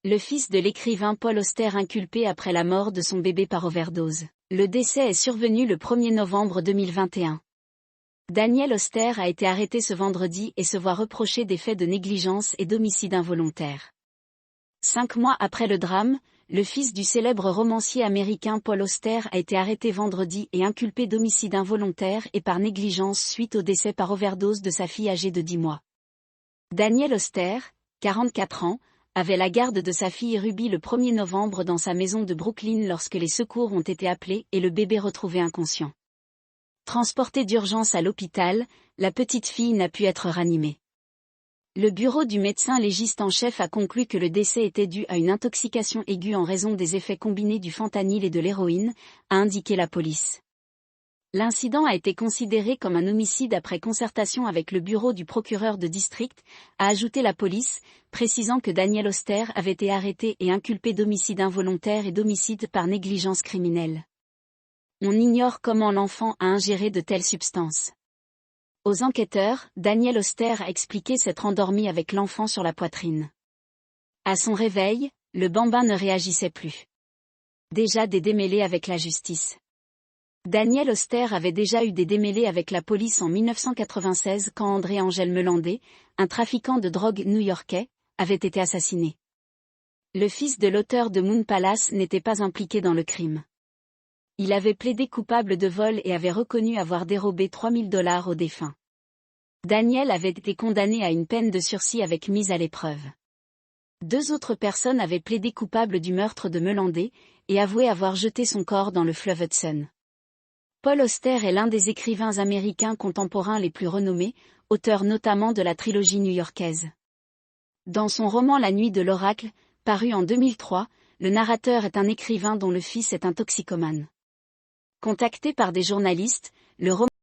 Le fils de l'écrivain Paul Auster inculpé après la mort de son bébé par overdose. Le décès est survenu le 1er novembre 2021. Daniel Auster a été arrêté ce vendredi et se voit reprocher des faits de négligence et d'homicide involontaire. 5 mois après le drame, le fils du célèbre romancier américain Paul Auster a été arrêté vendredi et inculpé d'homicide involontaire et par négligence suite au décès par overdose de sa fille âgée de 10 mois. Daniel Auster, 44 ans, avait la garde de sa fille Ruby le 1er novembre dans sa maison de Brooklyn lorsque les secours ont été appelés et le bébé retrouvé inconscient. Transportée d'urgence à l'hôpital, la petite fille n'a pu être ranimée. Le bureau du médecin légiste en chef a conclu que le décès était dû à une intoxication aiguë en raison des effets combinés du fentanyl et de l'héroïne, a indiqué la police. L'incident a été considéré comme un homicide après concertation avec le bureau du procureur de district, a ajouté la police, précisant que Daniel Auster avait été arrêté et inculpé d'homicide involontaire et d'homicide par négligence criminelle. On ignore comment l'enfant a ingéré de telles substances. Aux enquêteurs, Daniel Auster a expliqué s'être endormi avec l'enfant sur la poitrine. À son réveil, le bambin ne réagissait plus. Déjà des démêlés avec la justice. Daniel Auster avait déjà eu des démêlés avec la police en 1996 quand André-Angèle Melandé, un trafiquant de drogue new-yorkais, avait été assassiné. Le fils de l'auteur de Moon Palace n'était pas impliqué dans le crime. Il avait plaidé coupable de vol et avait reconnu avoir dérobé $3000 au défunt. Daniel avait été condamné à une peine de sursis avec mise à l'épreuve. 2 autres personnes avaient plaidé coupable du meurtre de Melandé, et avoué avoir jeté son corps dans le fleuve Hudson. Paul Auster est l'un des écrivains américains contemporains les plus renommés, auteur notamment de la trilogie new-yorkaise. Dans son roman La Nuit de l'Oracle, paru en 2003, le narrateur est un écrivain dont le fils est un toxicomane. Contacté par des journalistes, le roman